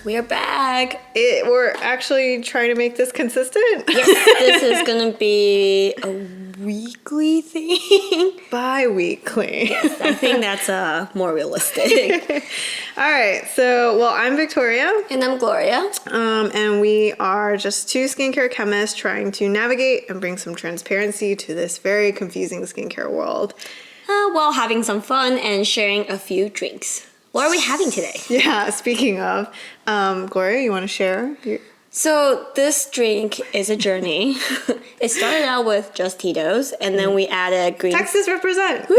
We are back. We're actually trying to make this consistent. Yes, this is going to be a weekly thing. Bi-weekly. Yes, I think that's more realistic. All right, so, I'm Victoria. And I'm Gloria. And we are just two skincare chemists trying to navigate and bring some transparency to this very confusing skincare world. While having some fun and sharing a few drinks. What are we having today? Yeah, speaking of, Gloria, you want to share? So this drink is a journey. It started out with just Tito's, and then we added green... Texas represent!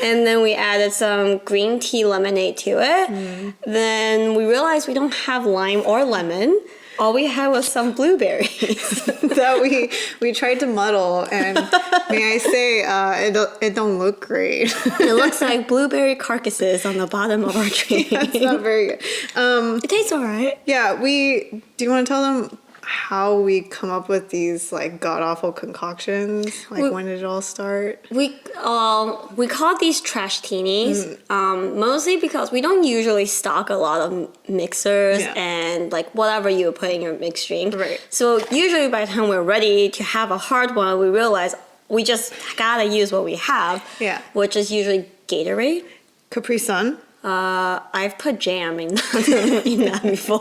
And then we added some green tea lemonade to it. Then we realized we don't have lime or lemon. All we had was some blueberries. That we tried to muddle, and may I say, it don't look great. It looks like blueberry carcasses on the bottom of our drink. That's not very good. It tastes alright. Yeah, do you want to tell them how we come up with these like god-awful concoctions? When did it all start? We call these trash teenies, mostly because we don't usually stock a lot of mixers and like whatever you put in your mixed drink. Right. So usually by the time we're ready to have a hard one, we realize we just gotta use what we have. Yeah. Which is usually Gatorade. Capri Sun. I've put jam in that before.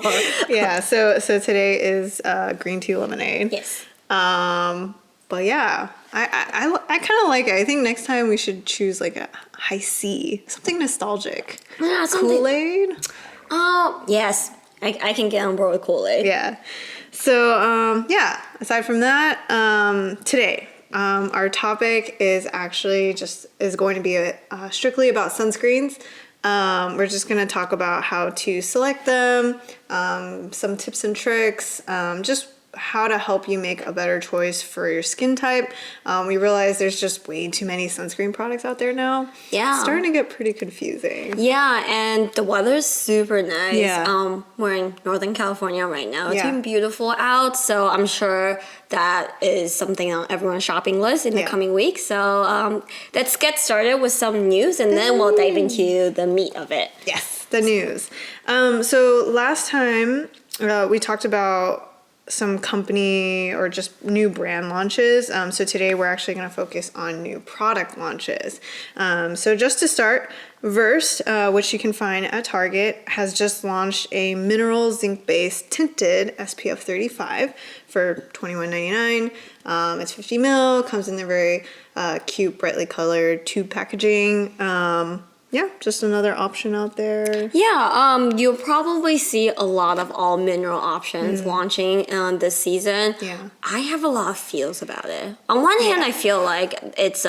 Yeah, so today is green tea lemonade. Yes. But yeah, I kind of like it. I think next time we should choose like a high C, something nostalgic. Yeah, Kool-Aid. Oh yes, I can get on board with Kool-Aid. Yeah. So aside from that, today our topic is actually going to be strictly about sunscreens. We're just going to talk about how to select them, some tips and tricks, just how to help you make a better choice for your skin type. We realize there's just way too many sunscreen products out there now. Yeah. It's starting to get pretty confusing. Yeah, and the weather's super nice. Yeah. We're in Northern California right now. It's Yeah. been beautiful out, so I'm sure that is something on everyone's shopping list in the coming weeks. So let's get started with some news, and then we'll dive into the meat of it. Yes, the news. So last time we talked about some company or just new brand launches. So today we're actually going to focus on new product launches. So just to start, Versed, which you can find at Target, has just launched a mineral zinc-based tinted SPF 35 for $21.99. It's 50 ml, comes in the very cute, brightly colored tube packaging. Yeah, just another option out there. Yeah, you'll probably see a lot of all mineral options launching this season. Yeah. I have a lot of feels about it. On one hand, I feel like it's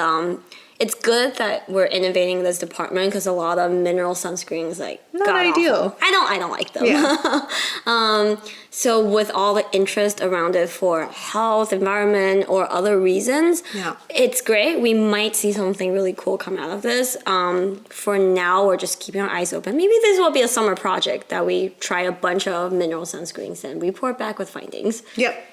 good that we're innovating this department because a lot of mineral sunscreens not ideal. Awful. I don't like them. Yeah. So with all the interest around it for health, environment, or other reasons, it's great. We might see something really cool come out of this. For now, we're just keeping our eyes open. Maybe this will be a summer project that we try a bunch of mineral sunscreens and report back with findings. Yep.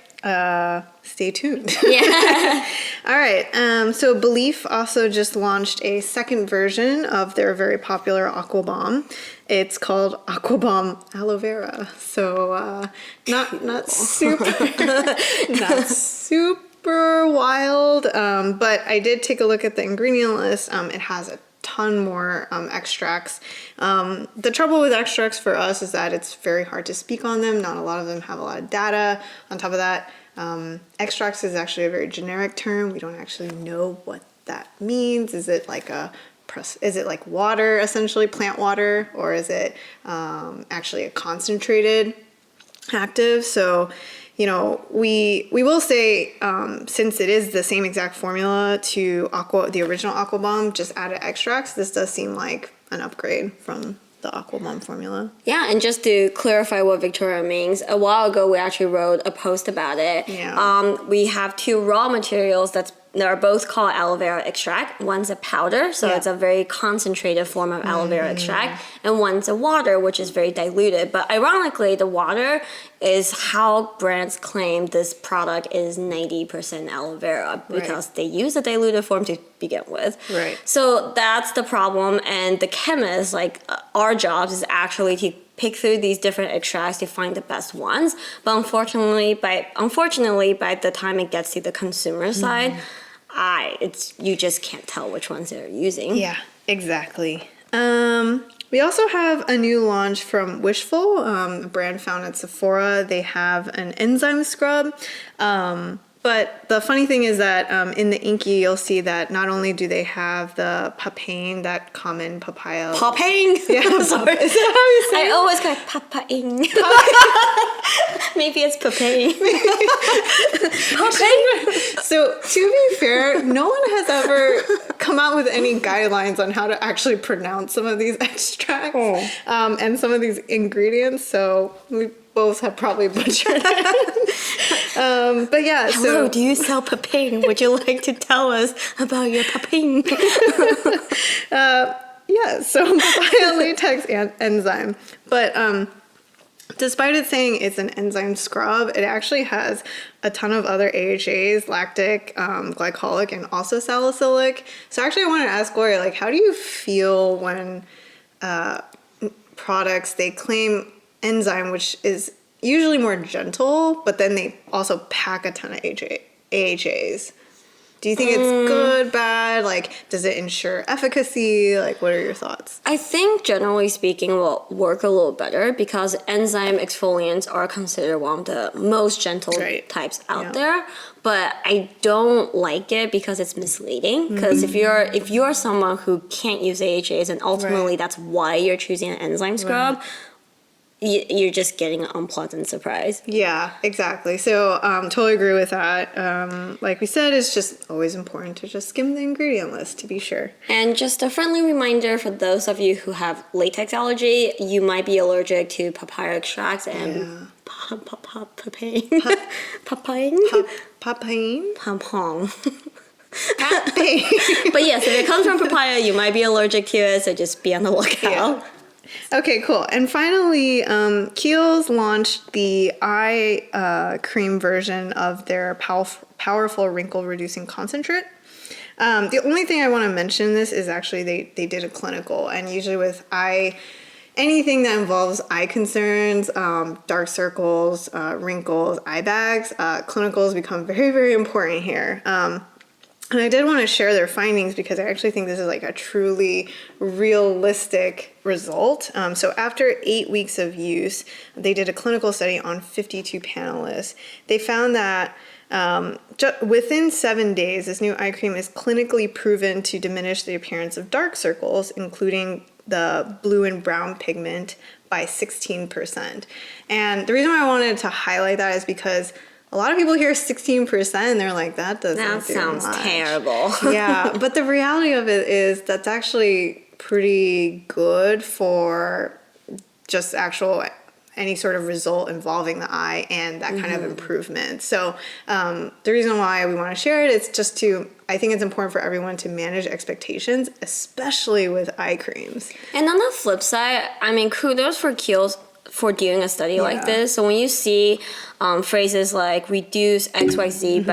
Stay tuned. Yeah. All right. So belif also just launched a second version of their very popular Aqua Bomb. It's called Aqua Bomb Aloe Vera. So not super not super wild. But I did take a look at the ingredient list. It has a ton more extracts. The trouble with extracts for us is that it's very hard to speak on them. Not a lot of them have a lot of data. On top of that, extracts is actually a very generic term. We don't actually know what that means. Is it like water, essentially plant water, or is it actually a concentrated active? So, we will say, since it is the same exact formula to the original Aqua Bomb, just added extracts, this does seem like an upgrade from the Aqua Bomb formula. Yeah, and just to clarify what Victoria means, a while ago we actually wrote a post about it. Yeah. We have two raw materials that are both called aloe vera extract. One's a powder, so it's a very concentrated form of aloe vera extract, and one's a water, which is very diluted. But ironically, the water is how brands claim this product is 90% aloe vera because they use a diluted form to begin with. Right. So that's the problem, and the chemists, like our jobs is actually to pick through these different extracts to find the best ones. But unfortunately, by the time it gets to the consumer side, you just can't tell which ones they're using. Yeah, exactly. We also have a new launch from Wishful, a brand found at Sephora. They have an enzyme scrub. But the funny thing is that in the Inky, you'll see that not only do they have the papain, that common papaya. Papain? Yeah, sorry. Is that how you say I it? always go papain. Maybe it's papain. Papain? So to be fair, no one has ever come out with any guidelines on how to actually pronounce some of these extracts and some of these ingredients. So we both have probably butchered it. But yeah, Hello, do you sell papain? Would you like to tell us about your papain? yeah, so papaya latex enzyme. But despite it saying it's an enzyme scrub, it actually has a ton of other AHAs, lactic, glycolic, and also salicylic. So actually I wanted to ask Gloria, like, how do you feel when products, they claim enzyme, which is usually more gentle, but then they also pack a ton of AHAs? Do you think it's good, bad? Like, does it ensure efficacy? Like, what are your thoughts? I think generally speaking will work a little better because enzyme exfoliants are considered one of the most gentle types out there. But I don't like it because it's misleading. Because if you're someone who can't use AHAs and ultimately that's why you're choosing an enzyme scrub, you're just getting an unpleasant surprise. Yeah, exactly. So totally agree with that. Like we said, it's just always important to just skim the ingredient list to be sure. And just a friendly reminder for those of you who have latex allergy, you might be allergic to papaya extracts and papain. Papain? Pampong. But yes, if it comes from papaya, you might be allergic to it, so just be on the lookout. Yeah. Okay, cool. And finally, Kiehls launched the eye cream version of their powerful wrinkle reducing concentrate. The only thing I want to mention this is actually they did a clinical, and usually with anything that involves eye concerns, dark circles, wrinkles, eye bags, clinicals become very, very important here. And I did want to share their findings because I actually think this is like a truly realistic result. So after 8 weeks of use, they did a clinical study on 52 panelists. They found that within 7 days, this new eye cream is clinically proven to diminish the appearance of dark circles, including the blue and brown pigment, by 16%. And the reason why I wanted to highlight that is because a lot of people hear 16% and they're like, that sounds terrible. Yeah, but the reality of it is that's actually pretty good for just any sort of result involving the eye and that kind of improvement. So the reason why we want to share it is just I think it's important for everyone to manage expectations, especially with eye creams. And on the flip side, I mean, kudos for Kiehls for doing a study like this. So when you see phrases like reduce XYZ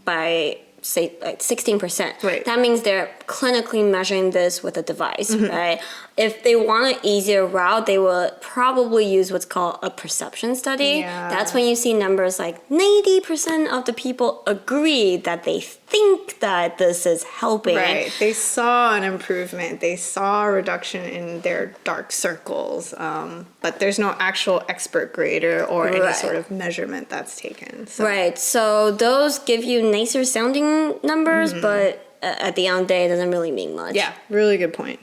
by say like 16%, that means they're clinically measuring this with a device, right? If they want an easier route, they will probably use what's called a perception study. That's when you see numbers like 90% of the people agree that they think that this is helping. Right. They saw an improvement. They saw a reduction in their dark circles, but there's no actual expert grader or any sort of measurement that's taken. So. Right. So those give you nicer sounding numbers, but at the end of the day, it doesn't really mean much. Yeah, really good point.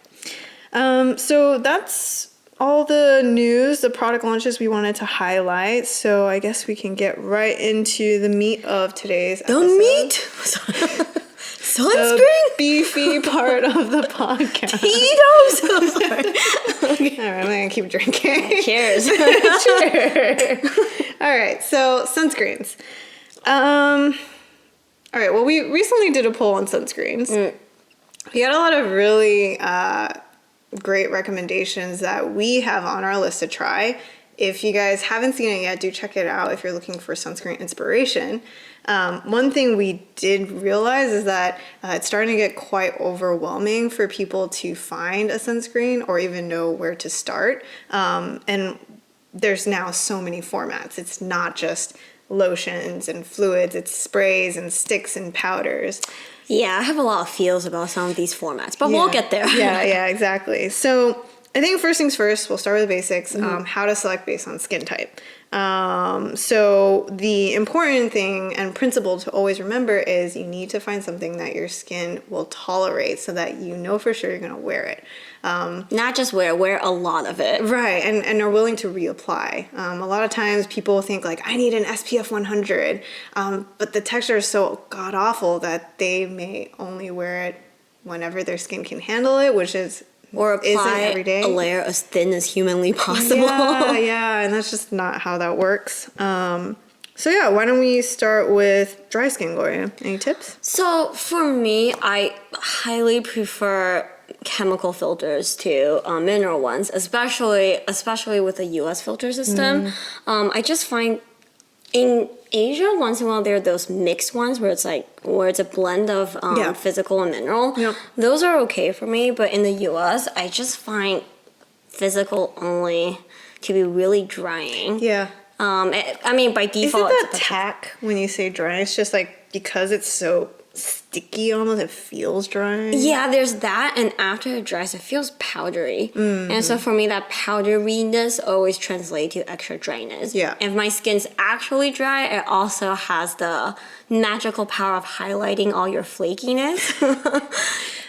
So that's all the news, the product launches we wanted to highlight. So I guess we can get right into the meat of today's episode. The meat? Sunscreen? The beefy part of the podcast. Tito's! Okay. All right, I'm going to keep drinking. Cheers. All right, so sunscreens. All right, well, we recently did a poll on sunscreens. We had a lot of really great recommendations that we have on our list to try. if you guys haven't seen it yet, do check it out if you're looking for sunscreen inspiration. One thing we did realize is that it's starting to get quite overwhelming for people to find a sunscreen or even know where to start. And there's now so many formats. It's not just lotions and fluids, it's sprays and sticks and powders. Yeah, I have a lot of feels about some of these formats, but we'll get there. Yeah, exactly. So I think first things first, we'll start with the basics, how to select based on skin type. So the important thing and principle to always remember is you need to find something that your skin will tolerate so that you know for sure you're going to wear it. Not just wear a lot of it. Right, and are willing to reapply. A lot of times people think like, I need an SPF 100, but the texture is so god-awful that they may only wear it whenever their skin can handle it, which is or apply every day. A layer as thin as humanly possible. Yeah, and that's just not how that works. So yeah, why don't we start with dry skin, Gloria? Any tips? So for me, I highly prefer chemical filters to mineral ones, especially with the US filter system. I just find in Asia, once in a while, there are those mixed ones where it's a blend of physical and mineral. Yep. Those are okay for me, but in the US, I just find physical only to be really drying. Yeah. I mean, by default, Isn't that tack when you say dry? It's just like because it's so sticky almost, it feels dry. Yeah, there's that, and after it dries, it feels powdery. And so for me, that powderiness always translates to extra dryness. Yeah. If my skin's actually dry, it also has the magical power of highlighting all your flakiness.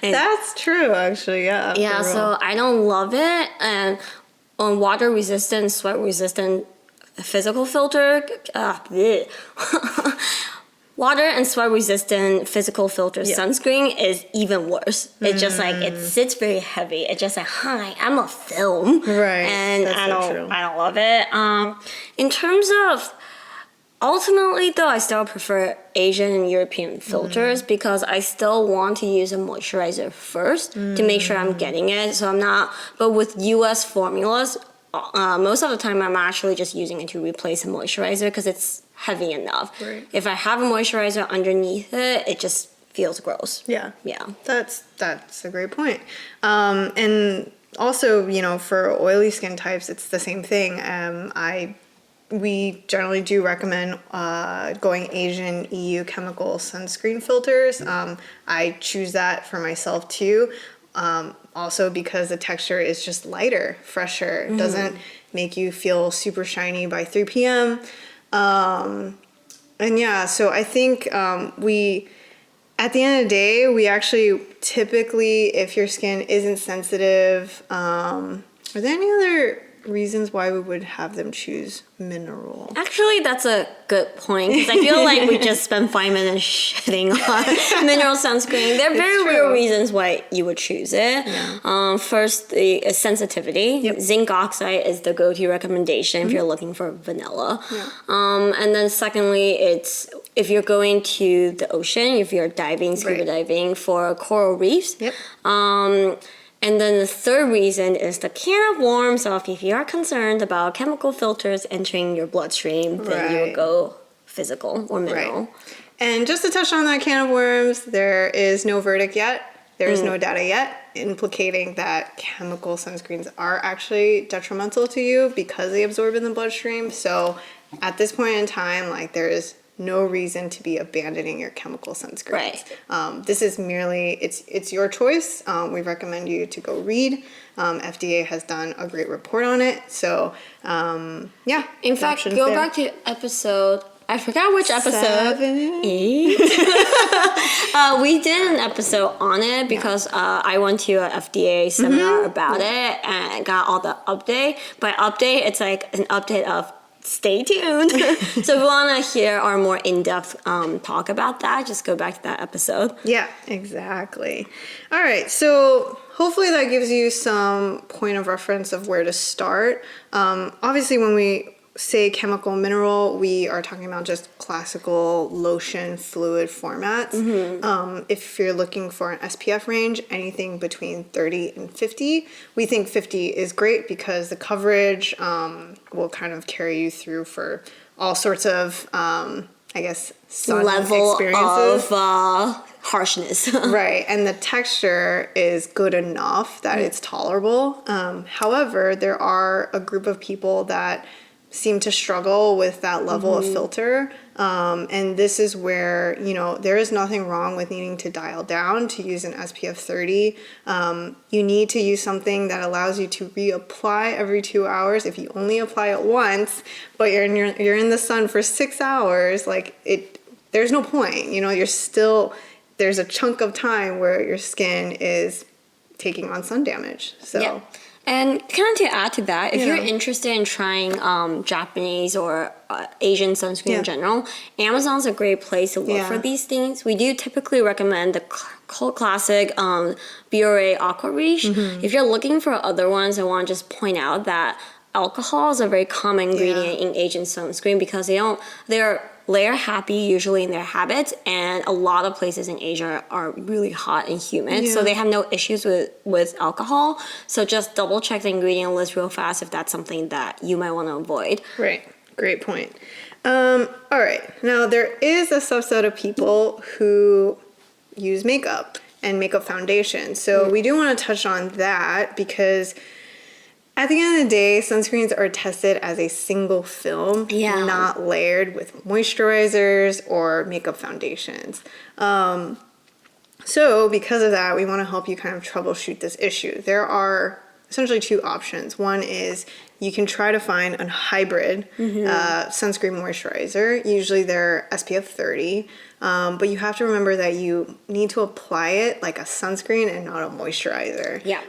That's true, actually, yeah. Yeah, so I don't love it. And on water resistant, sweat resistant physical filter, water and sweat resistant physical filter sunscreen is even worse. It's just like it sits very heavy. It's just like, hi, I'm a film. Right. And That's I so true. don't love it. In terms of ultimately though, I still prefer Asian and European filters because I still want to use a moisturizer first to make sure I'm getting it. So I'm not, but with US formulas, most of the time I'm actually just using it to replace a moisturizer because it's heavy enough. Right. If I have a moisturizer underneath it, it just feels gross. Yeah. Yeah. That's a great point. And also, for oily skin types, it's the same thing. We generally do recommend going Asian EU chemical sunscreen filters. I choose that for myself too. Also because the texture is just lighter, fresher. It doesn't make you feel super shiny by 3 p.m. And yeah, so I think at the end of the day, we actually typically, if your skin isn't sensitive, are there any other reasons why we would have them choose mineral? Actually, that's a good point because I feel like we just spent 5 minutes shitting on mineral sunscreen. There are very real reasons why you would choose it. Yeah. First, the sensitivity. Yep. Zinc oxide is the go-to recommendation if you're looking for vanilla. Yeah. And then secondly, it's if you're going to the ocean, if you're diving, scuba diving for coral reefs. Yep. And then the third reason is the can of worms of if you are concerned about chemical filters entering your bloodstream, then you will go physical or mineral. Right. And just to touch on that can of worms, there is no verdict yet. There is no data yet implicating that chemical sunscreens are actually detrimental to you because they absorb in the bloodstream. So at this point in time, there is no reason to be abandoning your chemical sunscreens. Right. This is merely, it's your choice. We recommend you to go read. FDA has done a great report on it. So, yeah. In fact, go back to episode, I forgot which episode. 7? 8? We did an episode on it because I went to a FDA seminar about it and got all the update. By update, it's like an update of stay tuned. So if you want to hear our more in-depth talk about that, just go back to that episode. Yeah, exactly. All right, so hopefully that gives you some point of reference of where to start. Obviously, when we say chemical mineral, we are talking about just classical lotion fluid formats. If you're looking for an SPF range, anything between 30 and 50. We think 50 is great because the coverage will kind of carry you through for all sorts of, I guess, sun level experiences. of harshness. Right, and the texture is good enough that it's tolerable. However, there are a group of people that seem to struggle with that level of filter. And this is where, there is nothing wrong with needing to dial down to use an SPF 30. You need to use something that allows you to reapply every 2 hours. If you only apply it once, but you're in the sun for 6 hours, there's no point. There's a chunk of time where your skin is taking on sun damage. So. Yeah. And kind of to add to that, if you're interested in trying Japanese or Asian sunscreen in general, Amazon's a great place to look for these things. We do typically recommend the cult classic BRA Aqua Reach. If you're looking for other ones, I want to just point out that alcohol is a very common ingredient in Asian sunscreen because they're layer happy usually in their habits, and a lot of places in Asia are really hot and humid, so they have no issues with alcohol. So just double check the ingredient list real fast if that's something that you might want to avoid. Right, great point. All right, now there is a subset of people who use makeup and makeup foundation, so we do want to touch on that because at the end of the day, sunscreens are tested as a single film, not layered with moisturizers or makeup foundations. So because of that, we want to help you kind of troubleshoot this issue. There are essentially two options. One is you can try to find a hybrid sunscreen moisturizer. Usually they're SPF 30, but you have to remember that you need to apply it like a sunscreen and not a moisturizer. Yeah,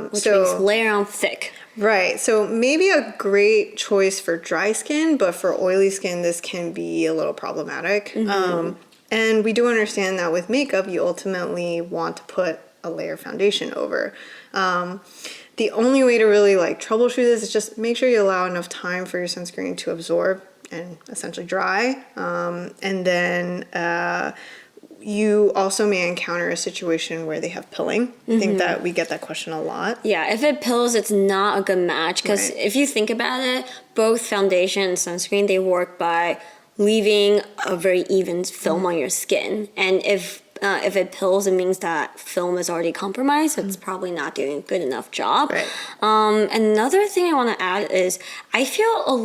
which means layer on thick. Right, so maybe a great choice for dry skin, but for oily skin, this can be a little problematic. And we do understand that with makeup, you ultimately want to put a layer foundation over. The only way to really troubleshoot this is just make sure you allow enough time for your sunscreen to absorb and essentially dry. And then you also may encounter a situation where they have pilling. I think that we get that question a lot. Yeah, if it pills, it's not a good match because if you think about it, both foundation and sunscreen, they work by leaving a very even film on your skin. And if it pills, it means that film is already compromised, so it's probably not doing a good enough job. Right. Another thing I want to add is I feel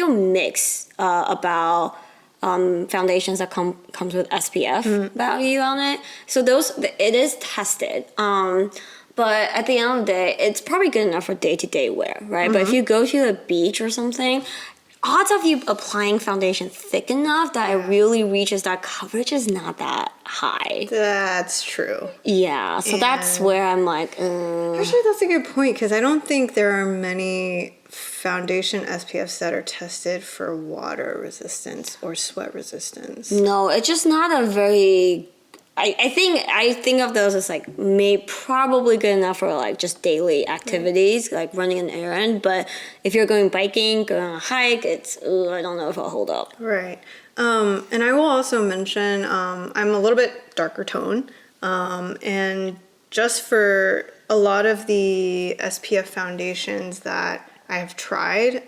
mixed about foundations that comes with SPF value on it. So it is tested. But at the end of the day, it's probably good enough for day-to-day wear, right? But if you go to the beach or something, odds of you applying foundation thick enough that it really reaches that coverage is not that high. That's true. Yeah, so that's where I'm like, Actually, that's a good point because I don't think there are many foundation SPFs that are tested for water resistance or sweat resistance. No, it's just not a very... I think of those as probably good enough for just daily activities, like running an errand. But if you're going biking, going on a hike, I don't know if it'll hold up. Right. And I will also mention I'm a little bit darker tone, and just for a lot of the SPF foundations that I have tried,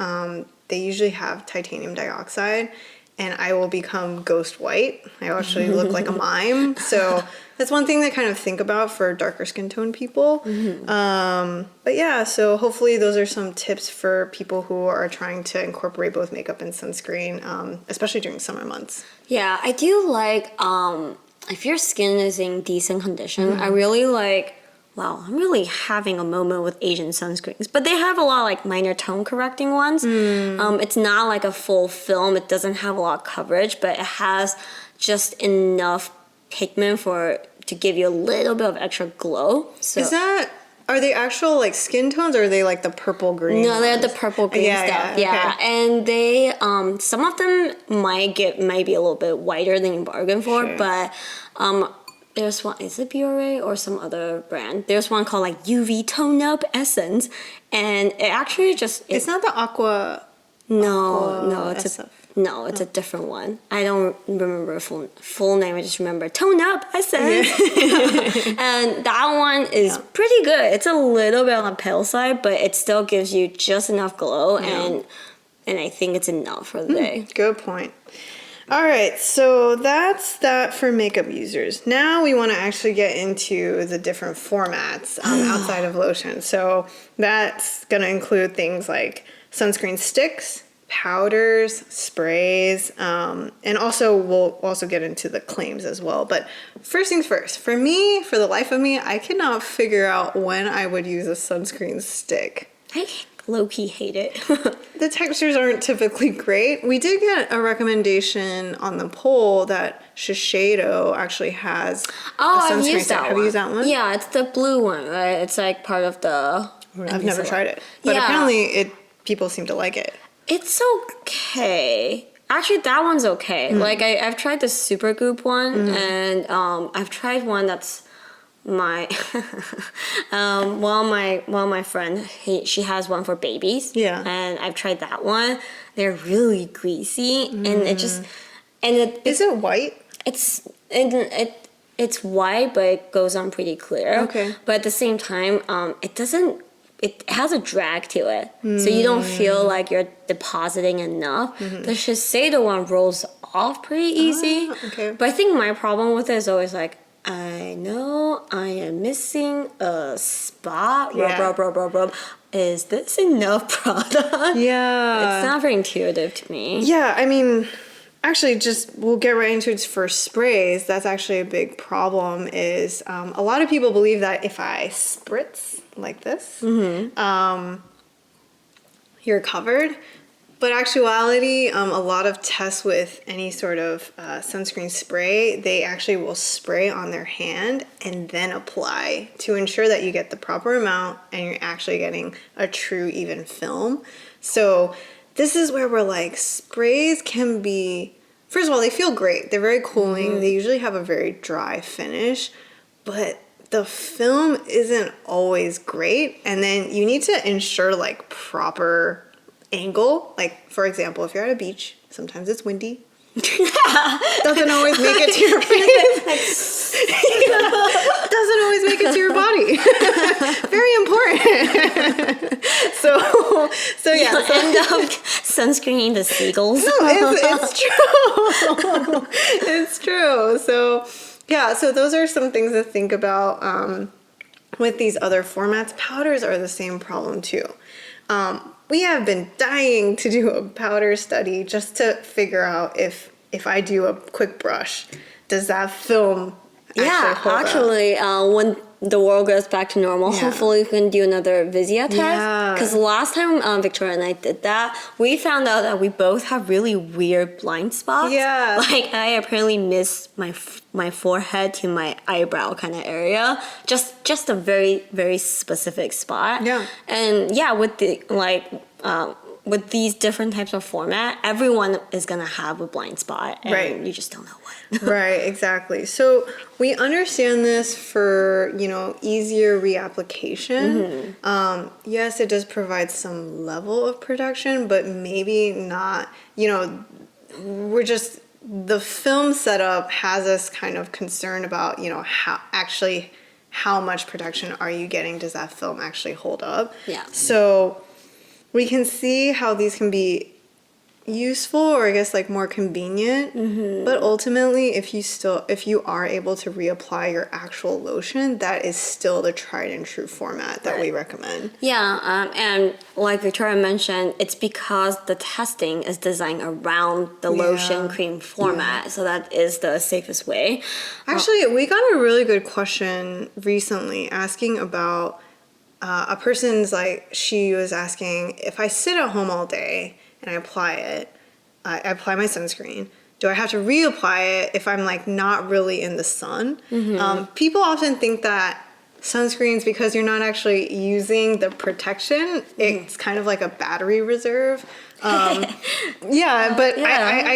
they usually have titanium dioxide. And I will become ghost white. I actually look like a mime. So that's one thing to kind of think about for darker skin tone people. But yeah, so hopefully those are some tips for people who are trying to incorporate both makeup and sunscreen, especially during summer months. Yeah, I do if your skin is in decent condition, I really wow, I'm really having a moment with Asian sunscreens. But they have a lot of minor tone correcting ones. It's not like a full film. It doesn't have a lot of coverage, but it has just enough pigment to give you a little bit of extra glow. So are they actual skin tones or are they the purple green? No, they're the purple green stuff. Yeah. And they some of them might be a little bit whiter than you bargained for, but there's one, is it BRA or some other brand? There's one called UV Tone Up Essence, and it actually just... It's not the Aqua... No, it's SF. it's a different one. I don't remember full name. I just remember Tone Up. I said, and that one is pretty good. It's a little bit on the pale side, but it still gives you just enough glow, and I think it's enough for the day. Good point. All right, so that's that for makeup users. Now we want to actually get into the different formats outside of lotion. So that's going to include things like sunscreen sticks, powders, sprays, and also we'll also get into the claims as well. But first things first, for me, for the life of me, I cannot figure out when I would use a sunscreen stick. I low-key hate it. The textures aren't typically great. We did get a recommendation on the poll that Shiseido actually has a sunscreen I've used stick. that Have you used that one? Yeah, it's the blue one, right? It's like part of the... I've never tried it. But apparently people seem to like it. It's okay. Actually, that one's okay. Like, I've tried the Supergoop one, and I've tried one that's my my friend, she has one for babies, and I've tried that one. They're really greasy, and it just is it white? It's white, but it goes on pretty clear. Okay, but at the same time, it has a drag to it, so you don't feel like you're depositing enough. The Shiseido one rolls off pretty easy. Okay, but I think my problem with it is always like, I know I am missing a spot. Rub. Is this enough product? Yeah. It's not very intuitive to me. Yeah, I mean, actually, we'll get right into it for sprays. That's actually a big problem is a lot of people believe that if I spritz like this, you're covered. But actuality, a lot of tests with any sort of sunscreen spray, they actually will spray on their hand and then apply to ensure that you get the proper amount and you're actually getting a true even film. So this is where we're like, sprays can be, first of all, they feel great. They're very cooling. They usually have a very dry finish, but the film isn't always great. And then you need to ensure like proper angle. Like, for example, if you're at a beach, sometimes it's windy. Doesn't always make it to your face. Doesn't always make it to your body. Very important. so yeah. You end up sunscreening the seagulls. No, it's true. It's true. So yeah, so those are some things to think about with these other formats. Powders are the same problem too. We have been dying to do a powder study just to figure out if I do a quick brush, does that film actually hold up? When the world goes back to normal, hopefully we can do another Visia test. Because last time Victoria and I did that, we found out that we both have really weird blind spots. Yeah. Like, I apparently missed my forehead to my eyebrow kind of area. Just a very, very specific spot. Yeah. And with the with these different types of format, everyone is gonna have a blind spot, and you just don't know what. Right, exactly. So we understand this for easier reapplication. Yes, it does provide some level of protection, but maybe not. We're just, the film setup has us kind of concerned about how much protection are you getting? Does that film actually hold up? Yeah. So we can see how these can be useful, or I guess like more convenient, but ultimately if you are able to reapply your actual lotion, that is still the tried and true format that we recommend. And like Victoria mentioned, it's because the testing is designed around the lotion cream format, so that is the safest way. Actually, we got a really good question recently asking about a person's, like, she was asking, if I sit at home all day and I apply my sunscreen, do I have to reapply it if I'm like not really in the sun? People often think that sunscreens, because you're not actually using the protection, it's kind of like a battery reserve. I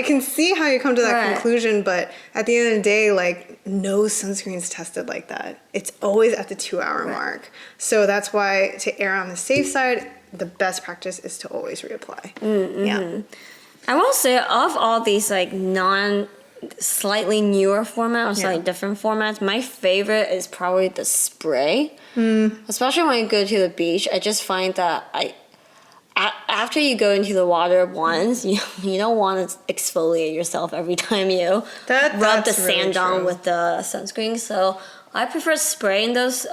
can see how you come to that conclusion, but at the end of the day, like, no sunscreen's tested like that. It's always at the 2-hour mark. So that's why, to err on the safe side, the best practice is to always reapply. Yeah. I will say, of all these like slightly newer formats, like different formats, my favorite is probably the spray. Especially when you go to the beach, I just find that after you go into the water once, you don't want to exfoliate yourself every time you rub the sand down with the sunscreen. So I prefer spray in those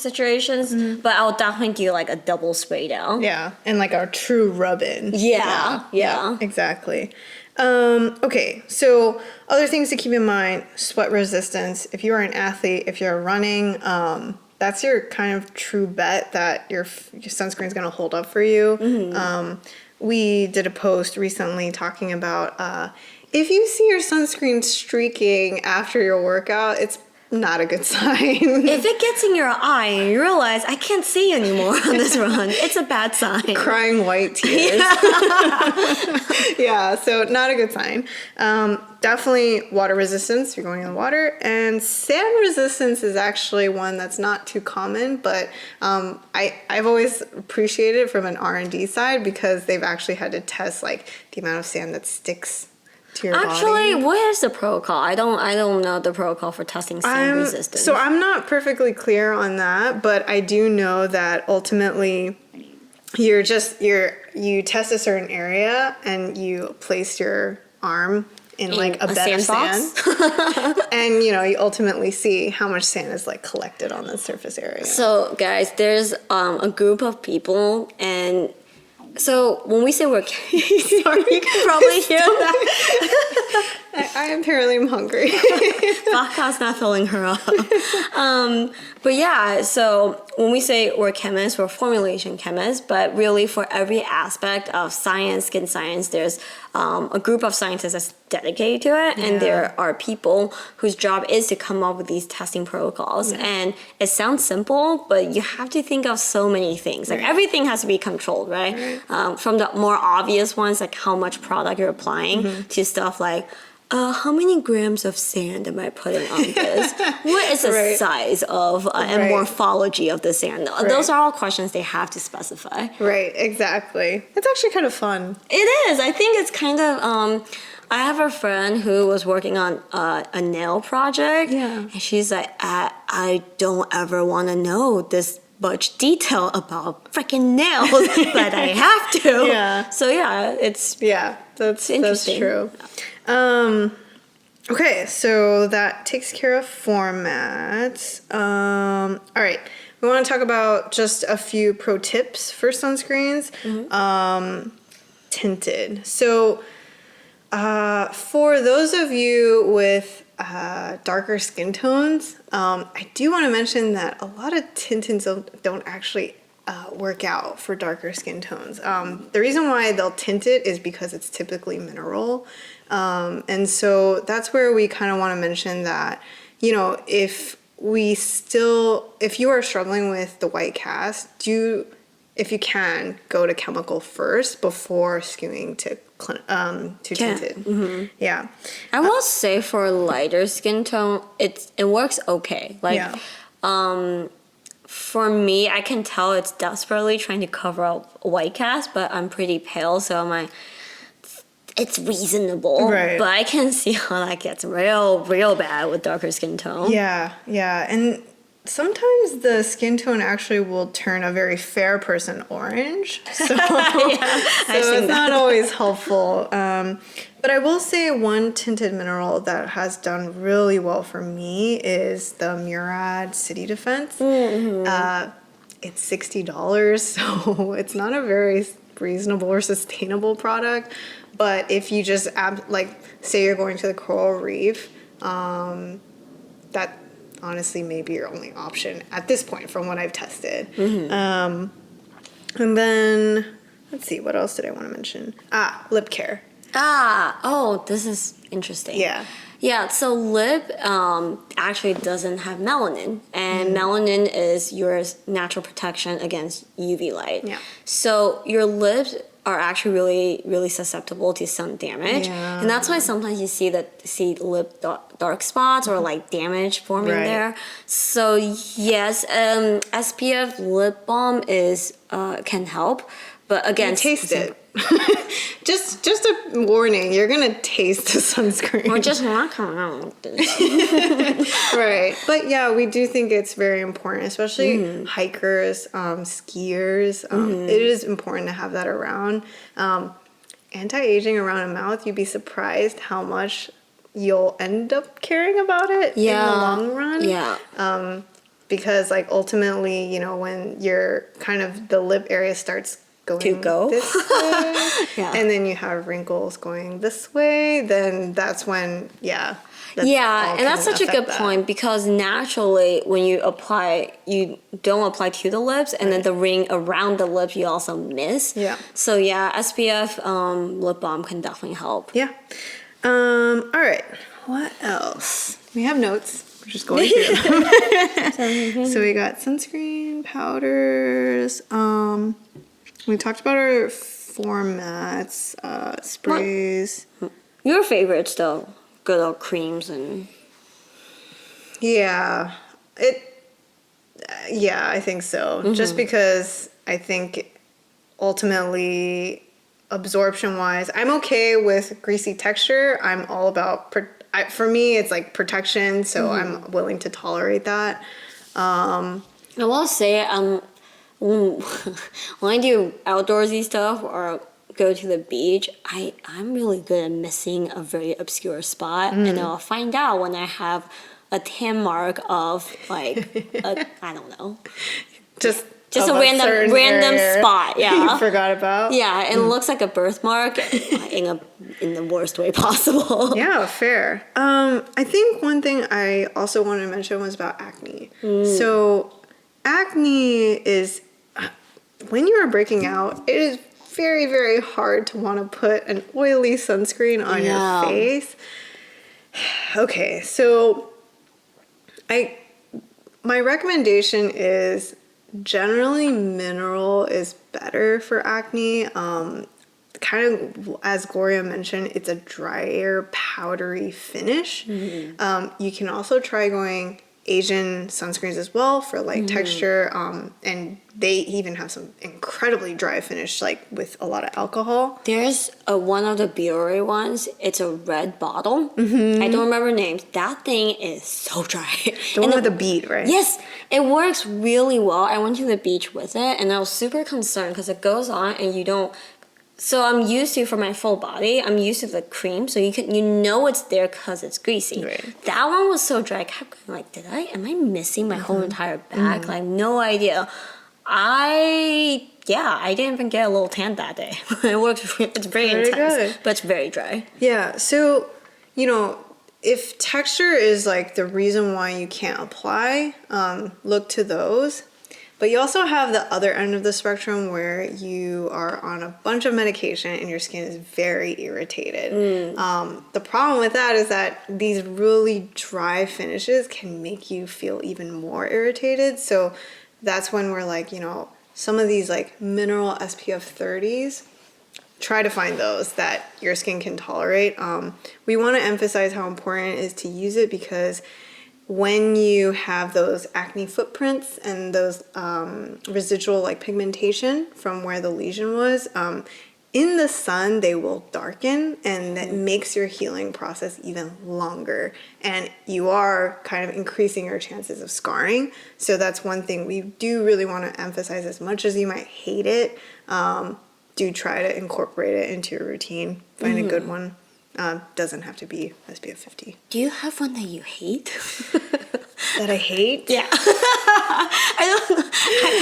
situations, but I'll definitely do like a double spray down. Yeah, and like our true rub-in. Yeah. Exactly. Okay, so other things to keep in mind, sweat resistance. If you are an athlete, if you're running, that's your kind of true bet that your sunscreen is going to hold up for you. We did a post recently talking about if you see your sunscreen streaking after your workout, it's not a good sign. If it gets in your eye and you realize I can't see anymore on this run, it's a bad sign. Crying white tears. Yeah, so not a good sign. Definitely water resistance if you're going in the water. And sand resistance is actually one that's not too common, but I've always appreciated it from an R&D side because they've actually had to test like the amount of sand that sticks to your Actually, body. what is the protocol? I don't know the protocol for testing sand resistance. So I'm not perfectly clear on that, but I do know that ultimately you test a certain area and you place your arm in like a bed of sand, and you ultimately see how much sand is like collected on the surface area. So guys, there's a group of people, and so when we say we're sorry, you can probably hear that. I apparently am hungry. Vodka's not filling her up. But yeah, so when we say we're chemists, we're formulation chemists, but really for every aspect of science, skin science, there's a group of scientists that's dedicated to it, and there are people whose job is to come up with these testing protocols. And it sounds simple, but you have to think of so many things. Like everything has to be controlled, right? From the more obvious ones, like how much product you're applying, to stuff like how many grams of sand am I putting on this? What is the size of and morphology of the sand? Those are all questions they have to specify. Right, exactly. It's actually kind of fun. It is. I think it's kind of. I have a friend who was working on a nail project. Yeah. And she's like, I don't ever want to know this much detail about freaking nails, but I have to. Yeah. So yeah, it's that's interesting. That's true. Okay, so that takes care of formats. All right, we want to talk about just a few pro tips for sunscreens. Tinted. So for those of you with darker skin tones, I do want to mention that a lot of tinteds don't actually work out for darker skin tones. The reason why they'll tint it is because it's typically mineral. And so that's where we kind of want to mention that, if you are struggling with the white cast, if you can, go to chemical first before skewing to tinted. Yeah. I will say for a lighter skin tone, it works okay. For me, I can tell it's desperately trying to cover up a white cast, but I'm pretty pale, so I'm like, it's reasonable. Right. But I can see how that gets real bad with darker skin tone. Yeah. And sometimes the skin tone actually will turn a very fair person orange. So, so it's not always helpful. But I will say one tinted mineral that has done really well for me is the Murad City Defense. It's $60, so it's not a very reasonable or sustainable product. But if you just say you're going to the coral reef, that honestly may be your only option at this point from what I've tested. And then let's see, what else did I want to mention? Lip care. This is interesting. Yeah, so lip actually doesn't have melanin, and melanin is your natural protection against UV light. Yeah. So your lips are actually really, really susceptible to sun damage. Yeah. And that's why sometimes you see lip dark spots or like damage forming Right. there. So yes, SPF lip balm is can help, but again, Taste it. just a warning, you're gonna taste the sunscreen. We're just not around with this. Right. But yeah, we do think it's very important, especially hikers, skiers. It is important to have that around. Anti-aging around a mouth, you'd be surprised how much you'll end up caring about it in the long run. Yeah. Because like ultimately, you know, when your kind of the lip area starts going this way, and then you have wrinkles going this way, then that's when, and that's such a good point, because naturally when you apply, you don't apply to the lips, and then the ring around the lips you also miss. Yeah. So yeah, SPF lip balm can definitely help. Yeah. All right. What else? We have notes. We're just going through them. So we got sunscreen, powders. We talked about our formats, sprays. Your favorites though, good old creams and. Yeah, I think so. Just because I think ultimately, absorption-wise, I'm okay with greasy texture. I'm all about, for me, it's like protection, so I'm willing to tolerate that. I will say, when I do outdoorsy stuff or go to the beach, I'm really good at missing a very obscure spot, and I'll find out when I have a tan mark of like I don't know, just a random spot. Yeah, you forgot about. Yeah, and it looks like a birthmark in the worst way possible. Yeah, fair. I think one thing I also wanted to mention was about acne. So acne is, when you are breaking out, it is very, very hard to want to put an oily sunscreen on your face. Okay, so my recommendation is generally mineral is better for acne. Kind of as Gloria mentioned, it's a drier, powdery finish. You can also try going Asian sunscreens as well for light texture, and they even have some incredibly dry finish, like with a lot of alcohol. There's one of the Biore ones. It's a red bottle. I don't remember names. That thing is so dry. The one with the bead, right? Yes, it works really well. I went to the beach with it, and I was super concerned because it goes on and you don't. So I'm used to, for my full body, I'm used to the cream, so you know it's there because it's greasy. Right. That one was so dry. I kept going like, am I missing my whole entire back? Like, no idea. I didn't even get a little tan that day. It works. It's very intense, good. but it's very dry. Yeah. So, you know, if texture is like the reason why you can't apply, look to those. But you also have the other end of the spectrum where you are on a bunch of medication and your skin is very irritated. The problem with that is that these really dry finishes can make you feel even more irritated. So that's when we're like, you know, some of these like mineral SPF 30s, try to find those that your skin can tolerate. We want to emphasize how important it is to use it, because when you have those acne footprints and those residual like pigmentation from where the lesion was, in the sun they will darken, and that makes your healing process even longer, and you are kind of increasing your chances of scarring. So that's one thing we do really want to emphasize. As much as you might hate it, do try to incorporate it into your routine. Find a good one. Doesn't have to be SPF 50. Do you have one that you hate? That I hate? Yeah.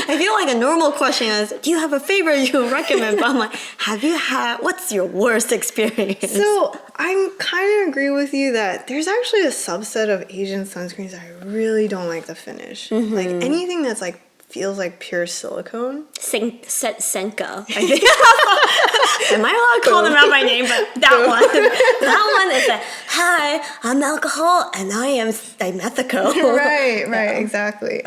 I feel like a normal question is, do you have a favorite you would recommend? But I'm like, what's your worst experience? So I kind of agree with you that there's actually a subset of Asian sunscreens that I really don't like the finish. Like anything that's like feels like pure silicone. Senka, I think. Am I allowed to call them out by name? But that one is like, hi, I'm alcohol and I am dimethical. Right, exactly.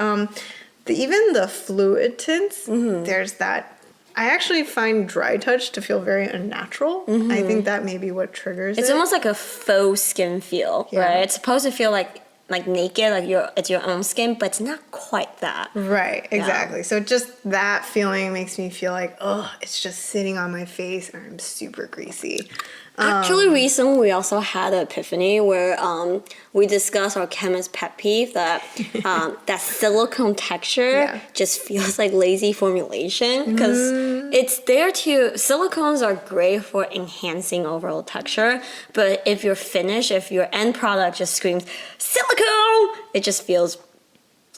Even the fluid tints, there's that I actually find dry touch to feel very unnatural. I think that may be what triggers It's it. almost like a faux skin feel, right? It's supposed to feel like naked, like it's your own skin, but it's not quite that. Right, exactly. So just that feeling makes me feel like, oh, it's just sitting on my face and I'm super greasy. Actually, recently we also had an epiphany where we discussed our chemist pet peeve that that silicone texture just feels like lazy formulation because it's there to. Silicones are great for enhancing overall texture, but if if your end product just screams silicone, it just feels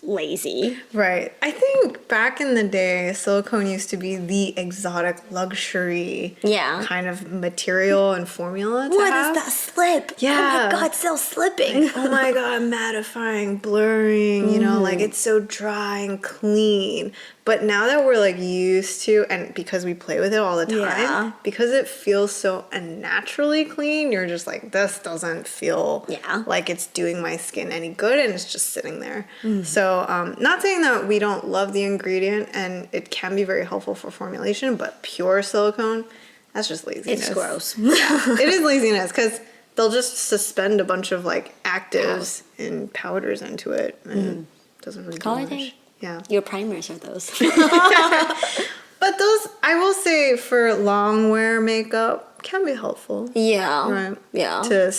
lazy. Right. I think back in the day, silicone used to be the exotic luxury kind of material and formula to What have. is that slip? Yeah. Oh my god, it's still slipping. Like, oh my god, mattifying, blurring, you know, like it's so dry and clean. But now that we're like used to, and because we play with it all the time, because it feels so unnaturally clean, you're just like, this doesn't feel like it's doing my skin any good, and it's just sitting there. So, not saying that we don't love the ingredient, and it can be very helpful for formulation, but pure silicone, that's just laziness. It's gross. It is laziness, because they'll just suspend a bunch of like actives and powders into it, and it doesn't really do much. Yeah. Your primers are those. But those, I will say, for long wear makeup can be helpful. Yeah. Right. Yeah. To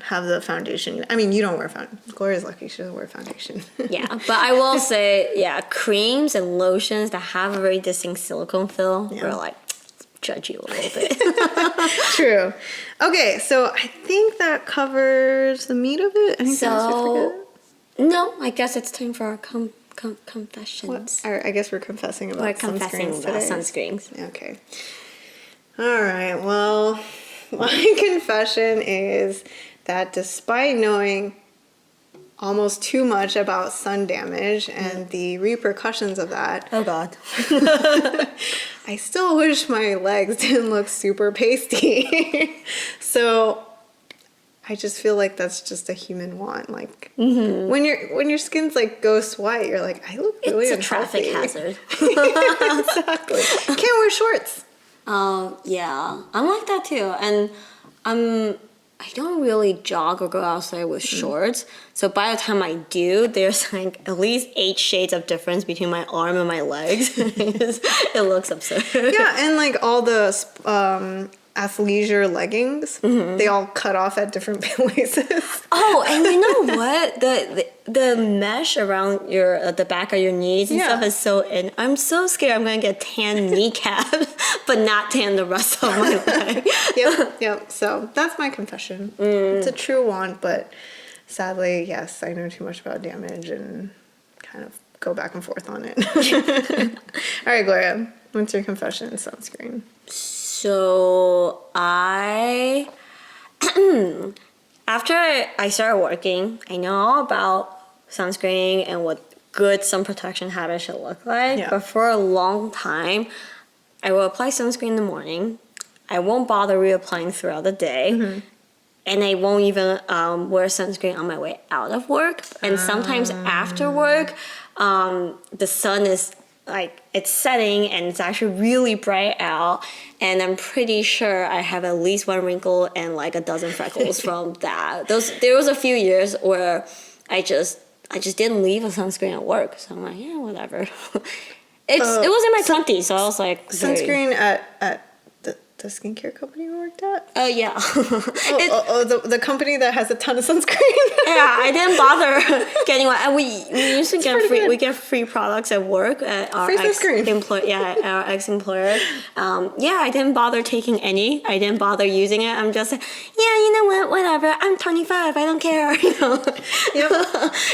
have the foundation. I mean, you don't wear foundation. Gloria's lucky she doesn't wear foundation. Yeah. But I will say, creams and lotions that have a very distinct silicone feel, we're like, judge you a little bit. True. Okay, so I think that covers the meat of it. Anything else we forget? No, I guess it's time for our confessions. I guess we're confessing about sunscreens. Okay. All right. Well, my confession is that despite knowing almost too much about sun damage and the repercussions of that, oh god, I still wish my legs didn't look super pasty. So I just feel like that's just a human want. Like when your skin's like ghost white, you're like, I look really it's a unhealthy. traffic hazard. Exactly. Can't wear shorts. Yeah, I'm like that too, and I don't really jog or go outside with shorts. So by the time I do, there's like at least 8 shades of difference between my arm and my legs. It looks absurd. Yeah, and like all the athleisure leggings, they all cut off at different places. Oh, and you know what? The mesh around the back of your knees and stuff is so in. I'm so scared I'm gonna get tan kneecap, but not tan the rest of my leg. Yep. So that's my confession. It's a true want, but sadly, yes, I know too much about damage and kind of go back and forth on it. All right, Gloria, what's your confession in sunscreen? So after I started working, I know all about sunscreen and what good sun protection habits should look like. Yeah. But for a long time, I will apply sunscreen in the morning. I won't bother reapplying throughout the day. And I won't even wear sunscreen on my way out of work. And sometimes after work, the sun is like it's setting and it's actually really bright out, and I'm pretty sure I have at least 1 wrinkle and like a dozen freckles from that. There was a few years where I just didn't leave a sunscreen at work, so I'm like, yeah, whatever. It was in my 20s, so I was like, sunscreen at the skincare company you worked at? Yeah. The company that has a ton of sunscreen. Yeah, I didn't bother getting one. And we usually get free products at work at our ex-employer. Our ex-employer. I didn't bother taking any. I didn't bother using it. I'm just like, yeah, you know what? Whatever. I'm 25. I don't care. You know. Yep.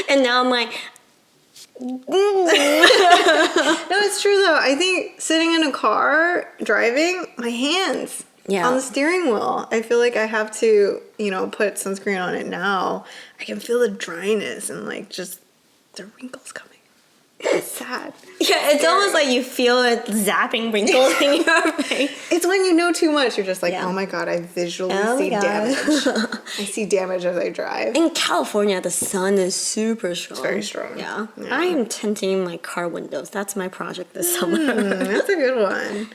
And now I'm like. No, it's true though. I think sitting in a car driving, my hands on the steering wheel, I feel like I have to, put sunscreen on it now. I can feel the dryness and like just the wrinkles coming. It's sad. Yeah, it's almost like you feel it zapping wrinkles in your face. It's when you know too much. You're just like, Yeah. oh my god, I visually Oh my see God. damage. I see damage as I drive. In California, the sun is super strong. It's very strong. Yeah. Yeah. I am tinting my car windows. That's my project this summer. That's a good one.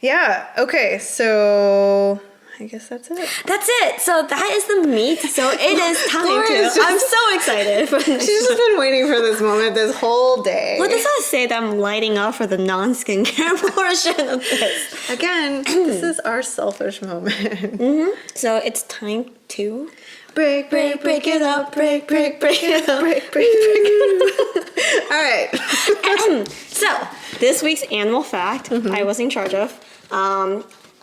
Yeah. Okay. So I guess that's it. That's it. So that is the meat. So it is time Gloria's to. I'm so excited for this. She's just been waiting for this moment this whole day. What does that say that I'm lighting up for the non-skincare portion of this? Again, this is our selfish moment. So it's time to Break break it up, break it up. break it up. All right. So this week's animal fact I was in charge of.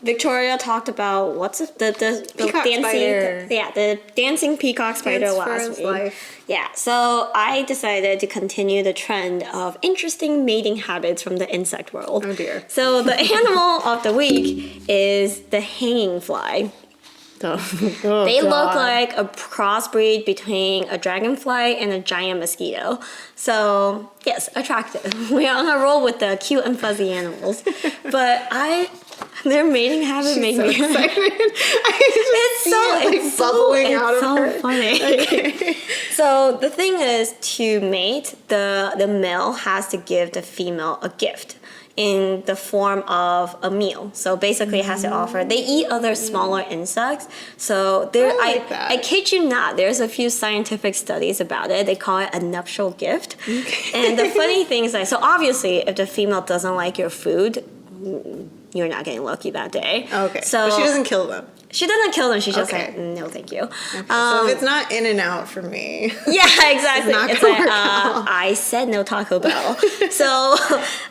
Victoria talked about what's the Peacock dancing spider. the dancing peacock spider Dance for last its week. life. Yeah, so I decided to continue the trend of interesting mating habits from the insect world. Oh dear. So the animal of the week is the hanging fly. Oh, They look God. like a crossbreed between a dragonfly and a giant mosquito. So, yes, attractive. We're on a roll with the cute and fuzzy animals. But their mating habit made so me excited. it's bubbling out of so her. funny. Okay. So the thing is, to mate, the male has to give the female a gift in the form of a meal. So basically it has to offer. They eat other smaller insects. So there, I like that. I kid you not, there's a few scientific studies about it. They call it a nuptial gift. Okay. And the funny thing is, like, so obviously if the female doesn't like your food, you're not getting lucky that day. Okay. So But she doesn't kill them. She doesn't kill them. She's just Okay. like, no, thank you. Okay, so if it's not in and out for me. Yeah, exactly. not It's gonna like, work out. I said no Taco Bell. So,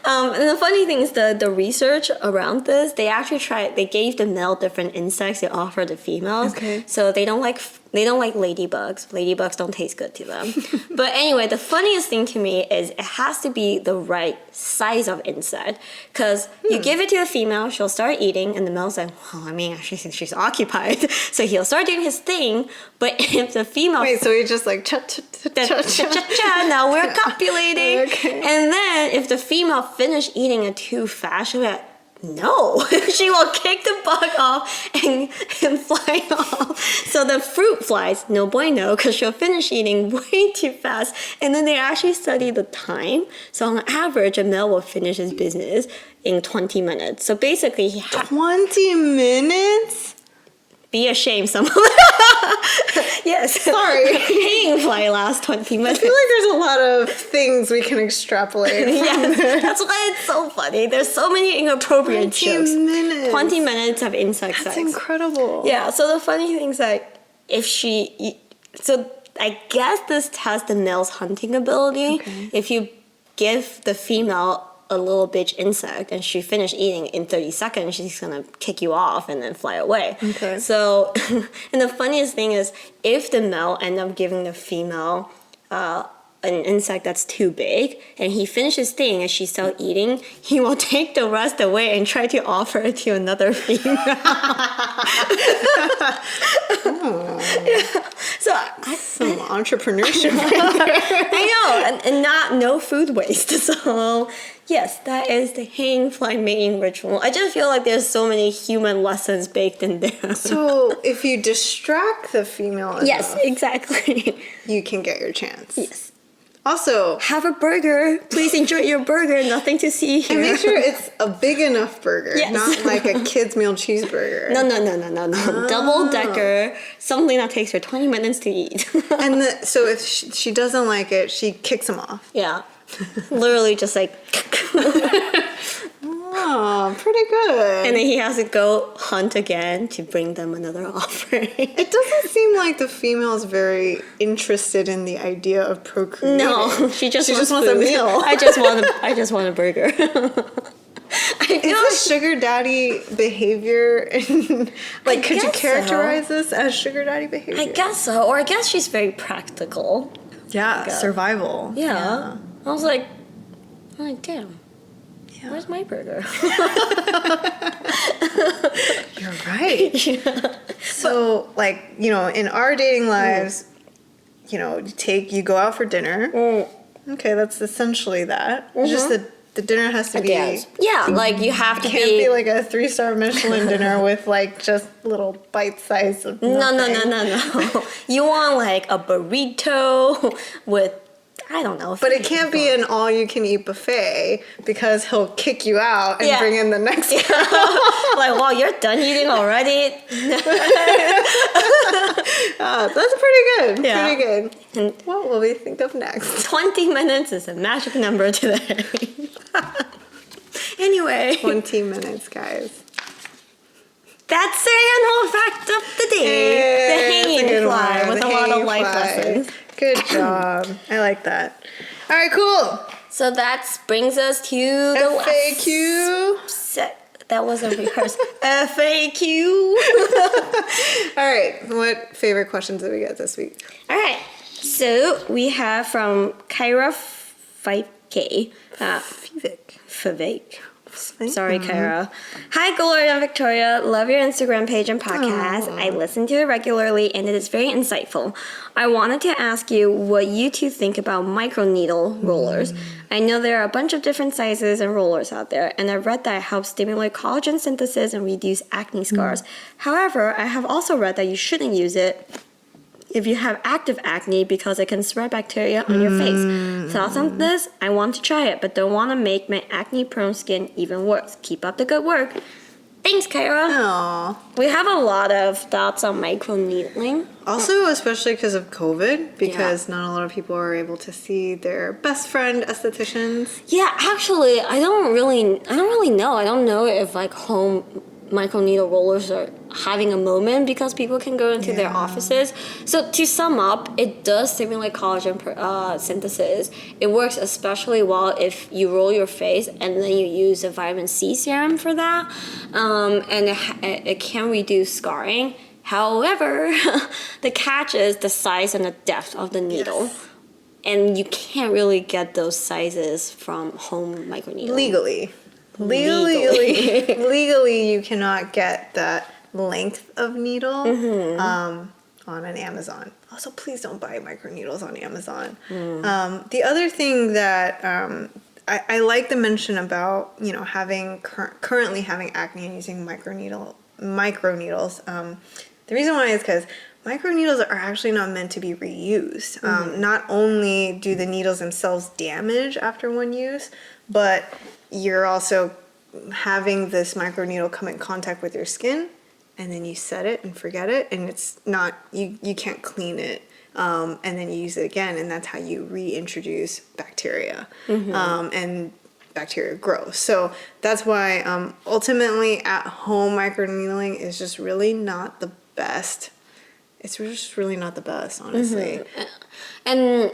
and the funny thing is the research around this, they actually they gave the male different insects to offer the females. Okay. So they don't like ladybugs. Ladybugs don't taste good to them. But anyway, the funniest thing to me is it has to be the right size of insect. Because you give it to a female, she'll start eating, and the male's like, well, I mean, she's occupied. So he'll start doing his thing. But if the female... Wait, so he just like cha-cha-cha-cha-cha. Now we're copulating. Okay. And then if the female finish eating it too fast, she'll be like, no. She will kick the bug off and fly off. So the fruit flies, no bueno, because she'll finish eating way too fast. And then they actually study the time. So on average, a male will finish his business in 20 minutes. So basically, he 20 minutes? be ashamed, some of Yes. Sorry. Hanging fly lasts 20 I minutes. feel like there's a lot of things we can extrapolate from Yes, this. that's why it's so funny. There's so many inappropriate 20 jokes. minutes. 20 minutes of insect That's sex. incredible. Yeah, so the funny thing is like, so I guess this tests the male's hunting ability. Okay. If you give the female a little bitch insect and she finished eating in 30 seconds, she's gonna kick you off and then fly away. Okay. So, and the funniest thing is, if the male end up giving the female an insect that's too big and he finishes thing and she's still eating, he will take the rest away and try to offer it to another female. Yeah. So Some entrepreneurship right there. I know, and no food waste. So yes, that is the hang fly mating ritual. I just feel like there's so many human lessons baked in there. So if you distract the female enough, Yes, exactly. you can get your chance. Yes. Also, Have a burger. Please enjoy your burger. Nothing to see here. and make sure it's a big enough burger, Yes. not like a kid's meal cheeseburger. No. Double decker. Something that takes her 20 minutes to eat. And so if she doesn't like it, she kicks him off. Yeah. Literally just like... Oh, pretty good. And then he has to go hunt again to bring them another offering. It doesn't seem like the female is very interested in the idea of procreating. No, she just wants wants a food. meal. I just want a burger. I feel Is this sugar daddy behavior? Like, could you guess so. characterize this as sugar daddy behavior? I guess so, or I guess she's very practical. Yeah, survival. Yeah. I was like, damn. Yeah. Where's my burger? You're right. Yeah. So, like, in our dating lives, you go out for dinner. Okay, that's essentially that. Just the dinner has to be. Yeah, like you have to Can't be like a 3-star Michelin dinner with like just little bite size of nothing. No. You want like a burrito with, I don't know. But it can't be an all-you-can-eat buffet because he'll kick you out and bring in the next guy. Like, wow, you're done eating already? That's pretty good. Yeah. Pretty good. And what will we think of next? 20 minutes is a magic number today. Anyway. 20 minutes, guys. That's the animal fact of the day. The hanging fly with a lot of life lessons. Good job. I like that. All right, cool. So that brings us to the FAQ. That wasn't rehearsed. FAQ. All right. What favorite questions did we get this week? All right. So we have from Kyra 5K. Favik. Sorry, Kyra. Hi, Gloria Victoria. Love your Instagram page and podcast. I listen to it regularly, and it is very insightful. I wanted to ask you what you two think about microneedle rollers. I know there are a bunch of different sizes and rollers out there, and I've read that it helps stimulate collagen synthesis and reduce acne scars. However, I have also read that you shouldn't use it if you have active acne because it can spread bacteria on your face. Thoughts on this? I want to try it, but don't want to make my acne-prone skin even worse. Keep up the good work. Thanks, Kyra. Aww. We have a lot of thoughts on microneedling. Also, especially because of COVID, because not a lot of people are able to see their best friend estheticians. Yeah, actually, I don't really know. I don't know if like home microneedle rollers are having a moment because people can go into their offices. So to sum up, it does stimulate collagen synthesis. It works especially well if you roll your face and then you use a vitamin C serum for that, and it can reduce scarring. However, the catch is the size and the depth of the needle. Yes. And you can't really get those sizes from home microneedling. Legally, you cannot get that length of needle on an Amazon. Also, please don't buy microneedles on Amazon. The other thing that I like the mention about, having currently having acne and using microneedles. The reason why is because microneedles are actually not meant to be reused. Not only do the needles themselves damage after one use, but you're also having this microneedle come in contact with your skin, and then you set it and forget it, and it's not, you can't clean it, and then you use it again, and that's how you reintroduce bacteria, and bacteria grow. So that's why ultimately at home microneedling is just really not the best. It's just really not the best, honestly. And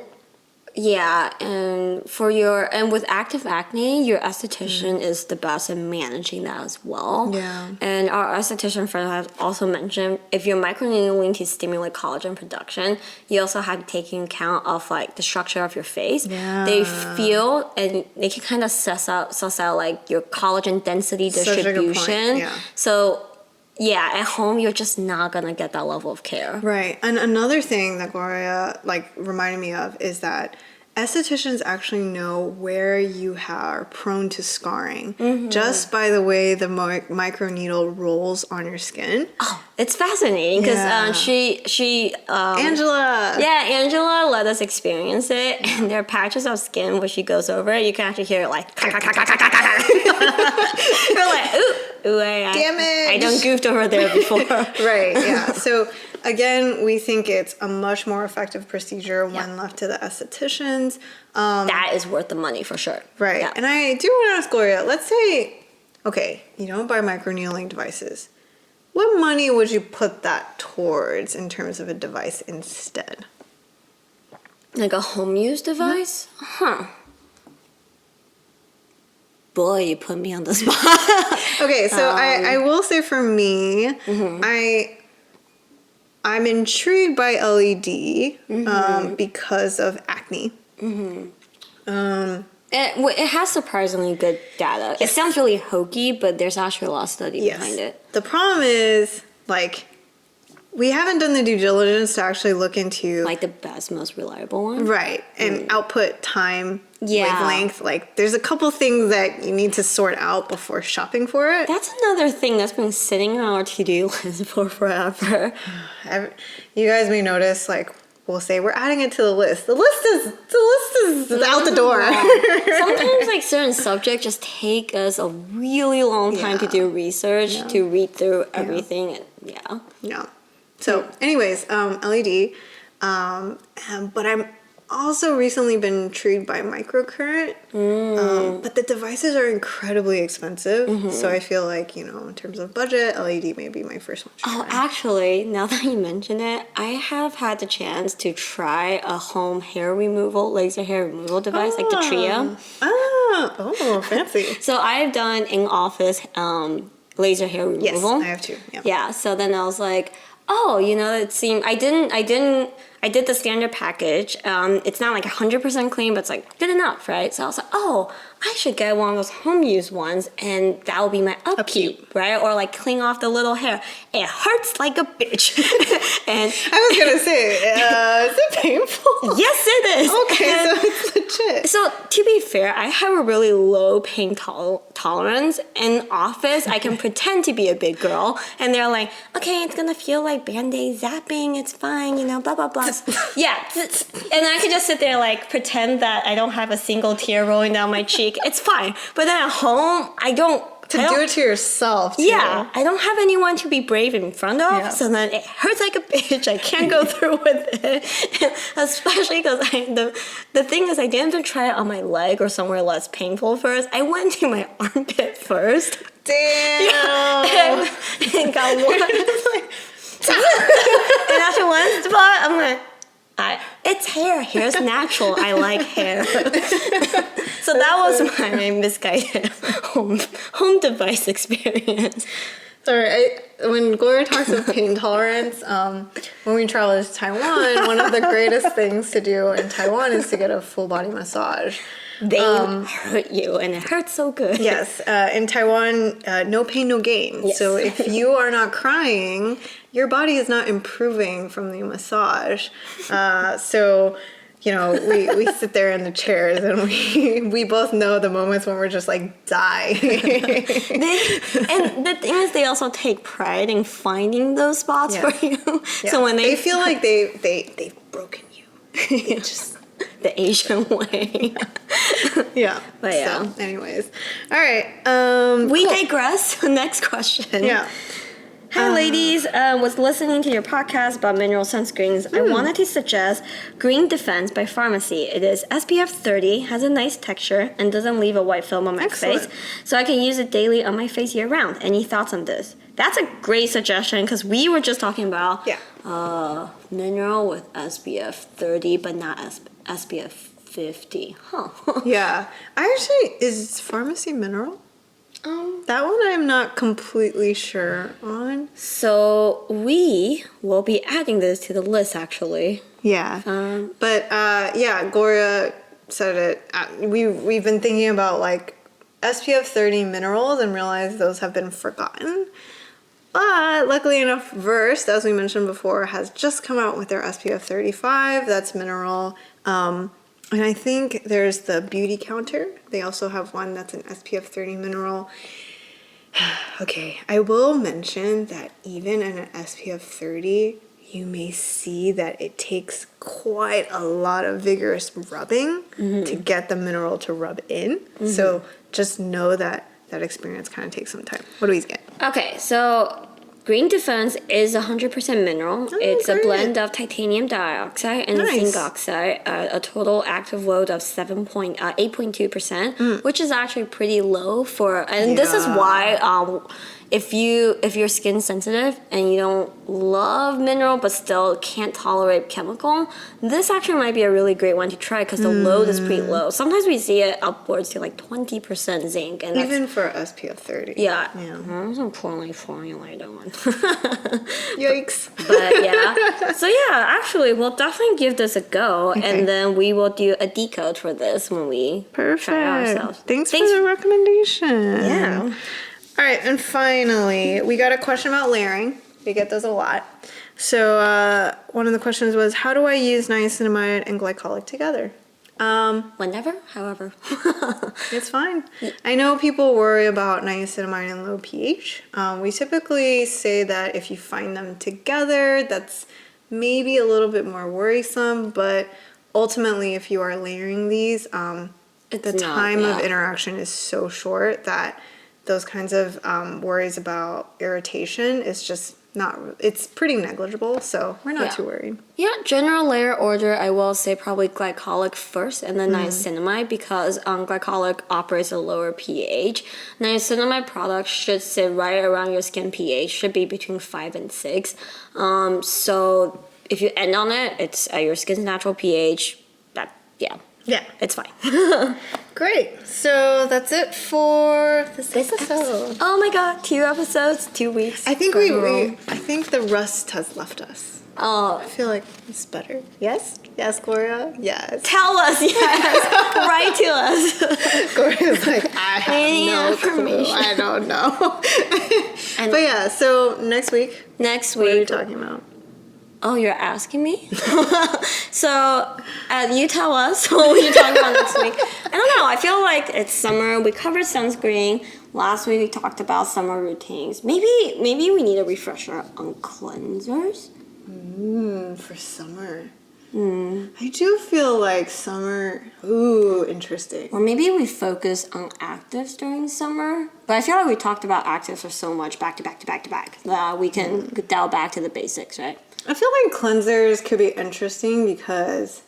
yeah, and with active acne, your esthetician is the best at managing that as well. Yeah. And our esthetician friend has also mentioned if you're microneedling to stimulate collagen production, you also have to take into account of like the structure of your face. Yeah. They feel and they can kind of suss out like your collagen density distribution. Such a good point. Yeah. So yeah, at home you're just not gonna get that level of care. Right. And another thing that Gloria reminded me of is that estheticians actually know where you are prone to scarring just by the way the microneedle rolls on your skin. Oh, it's fascinating because she Angela. Yeah, Angela let us experience it, and there are patches of skin where she goes over it. You can actually hear it like. You're like, ooh, damage. I done goofed over there before. Right. Yeah. So. Again, we think it's a much more effective procedure when left to the estheticians. That is worth the money for sure. Right. Yeah. And I do want to ask Gloria, let's say, okay, you don't buy microneedling devices. What money would you put that towards in terms of a device instead? Like a home use device? Huh. Boy, you put me on the spot. Okay, so I will say for me, I'm intrigued by LED because of acne. It has surprisingly good data. It sounds really hokey, but there's actually a lot of study behind it. The problem is, we haven't done the due diligence to actually look into Like the best, most reliable one. right and output time, Yeah. wavelength. Like there's a couple things that you need to sort out before shopping for it. That's another thing that's been sitting on our to-do list for forever. You guys may notice, like, we'll say we're adding it to the list. The list is out the door. Sometimes like certain subjects just take us a really long time to do research, to read through everything. Yeah. Yeah. So, anyways, LED. But I'm also recently been intrigued by microcurrent. But the devices are incredibly expensive. So I feel like, in terms of budget, LED may be my first one. Oh, actually, now that you mention it, I have had the chance to try a home hair removal, laser hair removal device, like the Trio. Oh, fancy. So I've done in-office laser hair removal. Yes, I have too. Yeah. Yeah, so then I was like, oh, it seemed I did the standard package. It's not like 100% clean, but it's like good enough, right? So I was like, oh, I should get one of those home use ones, and that will be my upkeep, right? Or like clean off the little hair. It hurts like a bitch. And I was gonna say, is it painful? yes, it is. Okay, so it's legit. So to be fair, I have a really low pain tolerance. In office, I can pretend to be a big girl, and they're like, okay, it's gonna feel like Band-Aid zapping, it's fine, blah, blah, blah. Yeah, and I can just sit there like pretend that I don't have a single tear rolling down my cheek. It's fine. But then at home, I don't do it to yourself, too. Yeah, I don't have anyone to be brave in front of, so then it hurts like a bitch. I can't go through with it, especially because the thing is, I didn't even try it on my leg or somewhere less painful first. I went to my armpit first. Damn! Yeah, and got one. And after one spot, I'm like, it's hair. Hair's natural. I like hair. So that was my misguided home device experience. Sorry, when Gloria talks of pain tolerance, when we travel to Taiwan, one of the greatest things to do in Taiwan is to get a full body massage. They hurt you, and it hurts so good. Yes, in Taiwan, no pain, no gain. Yes. So if you are not crying, your body is not improving from the massage. So, we sit there in the chairs, and we both know the moments when we're just like dying. And the thing is, they also take pride in finding those spots for you. Yeah. So when they feel like they've broken you. It's just the Asian way. Yeah. But yeah. So, anyways. All right. We cool. digress. Next question. Yeah. Hi, ladies. Was listening to your podcast about mineral sunscreens. I wanted to suggest Green Defense by Farmacy. It is SPF 30, has a nice texture, and doesn't leave a white film on my face. So I can use it daily on my face year round. Any thoughts on this? That's a great suggestion because we were just talking about mineral with SPF 30, but not SPF 50. Huh. Yeah. Is Farmacy mineral? That one I'm not completely sure on. So we will be adding this to the list, actually. Yeah. Gloria said it. We've been thinking about like SPF 30 minerals and realized those have been forgotten. But luckily enough, Versed, as we mentioned before, has just come out with their SPF 35. That's mineral. And I think there's the Beauty Counter. They also have one that's an SPF 30 mineral. Okay, I will mention that even in an SPF 30, you may see that it takes quite a lot of vigorous rubbing to get the mineral to rub in. So just know that experience kind of takes some time. What do we get? Okay, so Green Defense is 100% mineral. It's a blend of titanium dioxide and zinc oxide, a total active load of 8.2%, which is actually pretty low for. And this is why if you're skin sensitive and you don't love mineral but still can't tolerate chemical, this actually might be a really great one to try because the load is pretty low. Sometimes we see it upwards to like 20% zinc, and even for SPF 30. Yeah. That's a poorly formulated one. Yikes. But yeah. So yeah, actually, we'll definitely give this a go, and then we will do a decode for this when we try it ourselves. Thanks for the recommendation. Yeah. All right, and finally, we got a question about layering. We get those a lot. So one of the questions was, how do I use niacinamide and glycolic together? Whenever, however. It's fine. I know people worry about niacinamide and low pH. We typically say that if you find them together, that's maybe a little bit more worrisome, but ultimately if you are layering these, the time of interaction is so short that those kinds of worries about irritation is just not, it's pretty negligible, so we're not too worried. Yeah, general layer order, I will say probably glycolic first and then niacinamide, because glycolic operates at a lower pH. Niacinamide products should sit right around your skin pH, should be between 5 and 6. So if you end on it, it's at your skin's natural pH. Yeah, it's fine. Great. So that's it for this episode. Oh my god, 2 episodes, 2 weeks. I think I think the rust has left us. Oh, I feel like it's better. Yes? Yes, Gloria? Yes. tell us, yes. Write to us. Gloria's like, I have Any no clue. information. I don't know. But yeah, so next week, Next what are we week. talking about? Oh, you're asking me? So, you tell us what we're talking about next week. I don't know. I feel like it's summer. We covered sunscreen. Last week we talked about summer routines. Maybe we need a refresher on cleansers. For summer. I do feel like summer. Ooh, interesting. Or maybe we focus on actives during summer. But I feel like we talked about actives for so much back to back to back to back that we can dial back to the basics, right? I feel like cleansers could be interesting because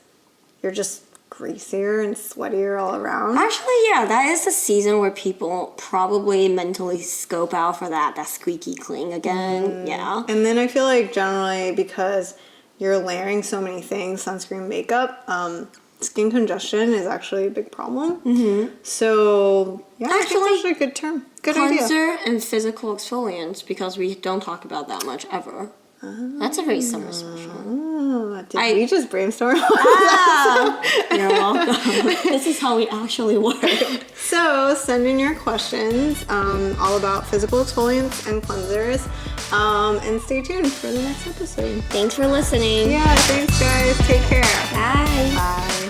you're just greasier and sweatier all around. Actually, yeah, that is the season where people probably mentally scope out for that squeaky clean again. Yeah. And then I feel like generally because you're layering so many things, sunscreen, makeup, skin congestion is actually a big problem. So yeah, I think it's actually a good term. Good idea. Cleanser and physical exfoliants, because we don't talk about that much ever. That's a very summer special. Did we just brainstorm? You're welcome. This is how we actually work. So send in your questions all about physical exfoliants and cleansers. And stay tuned for the next episode. Thanks for listening. Yeah, thanks guys. Take care. Bye. Bye.